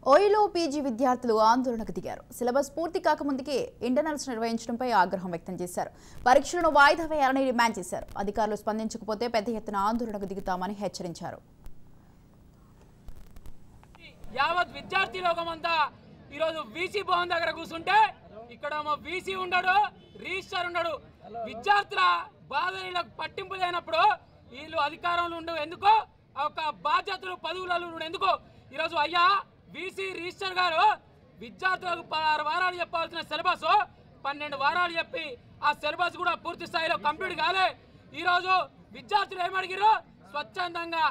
ఓయూలో PG విద్యార్థులు ఆందోళనకు దిగారు. సిలబస్ పూర్తి కాకముందుకే ఇంటర్నల్స్ నిర్వహించడంపై ఆగ్రహం వ్యక్తం చేశారు. పరీక్షలను వాయిదా వేయాలని డిమాండ్ చేశారు. అధికారులు స్పందించకపోతే పెద్ద ఎత్తున ఆందోళనకు దిగుతామని హెచ్చరించారు. యావత్ విద్యార్థి లోకమంతా ఈరోజు వీసీ భవన్ దగ్గర కూర్చుంటే ఇక్కడ వీసీ ఉండడు, రిజిస్టర్ ఉండడు. విద్యార్థుల బాధలకు పట్టింపు లేనప్పుడు వీళ్ళు అధికారంలో ఉండు ఎందుకో, ఒక బాధ్యతలు పదవులలో ఎందుకో. ఈరోజు అయ్యా వీసీ రిజిస్టర్ గారు విద్యార్థులకు 16 వారాలు చెప్పాల్సిన సిలబస్ 12 వారాలు చెప్పి ఆ సిలబస్ కూడా పూర్తి స్థాయిలో కంప్లీట్ కాలే. ఈరోజు విద్యార్థులు ఏమడిగారు? స్వచ్ఛందంగా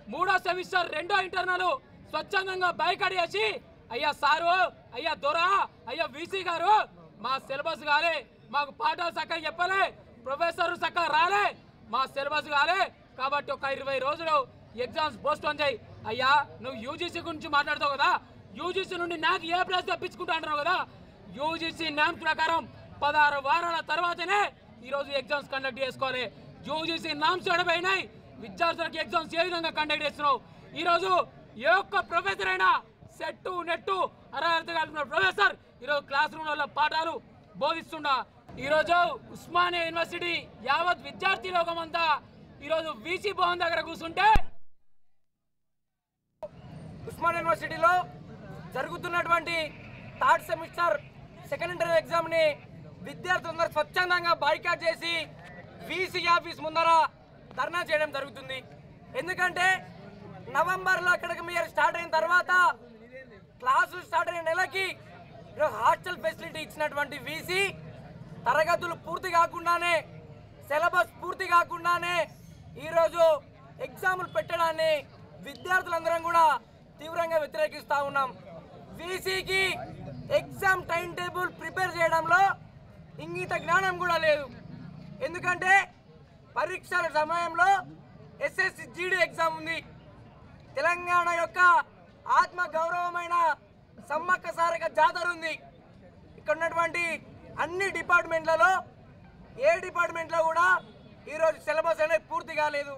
మూడో సెమిస్టర్ 2వ ఇంటర్నల్ స్వచ్ఛందంగా బైకాట్ చేసి అయ్యా సారు, అయ్యా దొరా, అయ్యా వీసీ గారు మా సిలబస్ కాలే, మాకు పాఠాలు చక్కగా చెప్పలే, ప్రొఫెసర్ చక్కగా రాలే, మా సిలబస్ కాలే కాబట్టి ఒక 20 రోజులు ఎగ్జామ్స్ పోస్ట్ పోన్ చేయి. అయ్యా నువ్వు యూజీసీ గురించి మాట్లాడుతావు కదా, యూజీసీ నుండి నాకు ఏ ప్లేస్ తప్పించుకుంటా అంటున్నావు కదా. యూజీసీ నామ్స్ ప్రకారం 16 వారాల తర్వాతనే ఈరోజు ఎగ్జామ్స్ కండక్ట్ చేసుకోవాలి. యూజీసీ నామ్స్ ఎడబోయినాయి, విద్యార్థులకు ఎగ్జామ్స్ ఏ విధంగా కండక్ట్ చేస్తున్నావు? ఈరోజు ఏ ఒక్క ప్రొఫెసర్ అయినా సెట్టు నెట్టు అర్హత కలిగిన ప్రొఫెసర్ ఈరోజు క్లాస్ రూమ్లలో పాఠాలు బోధిస్తుండా? ఈరోజు ఉస్మానియా యూనివర్సిటీ యావత్ విద్యార్థి లోకమంతా ఈరోజు వీసీ భవన్ దగ్గర కూర్చుంటే ఉస్మానియా యూనివర్సిటీలో జరుగుతున్నటువంటి 3rd సెమిస్టర్ సెకండ్ ఇంటర్వ్యూ ఎగ్జామ్ని విద్యార్థులందరూ స్వచ్ఛందంగా బాయ్కాట్ చేసి వీసీ ఆఫీస్ ముందర ధర్నా చేయడం జరుగుతుంది. ఎందుకంటే నవంబర్లో అకాడమిక్ ఇయర్ స్టార్ట్ అయిన తర్వాత క్లాసులు స్టార్ట్ అయిన నెలకి హాస్టల్ ఫెసిలిటీ ఇచ్చినటువంటి వీసీ తరగతులు పూర్తి కాకుండానే, సిలబస్ పూర్తి కాకుండానే ఈరోజు ఎగ్జాములు పెట్టడాన్ని విద్యార్థులందరం కూడా తీవ్రంగా వ్యతిరేకిస్తూ ఉన్నాం. వీసీకి ఎగ్జామ్ టైం టేబుల్ ప్రిపేర్ చేయడంలో ఇంగిత జ్ఞానం కూడా లేదు. ఎందుకంటే పరీక్షల సమయంలో ఎస్ఎస్సి జీడీ ఎగ్జామ్ ఉంది. తెలంగాణ యొక్క ఆత్మ గౌరవమైన సమ్మక్క సారక జాతర ఉంది. ఇక్కడ ఉన్నటువంటి అన్ని డిపార్ట్మెంట్లలో ఏ డిపార్ట్మెంట్లో కూడా ఈరోజు సిలబస్ అనేది పూర్తి కాలేదు.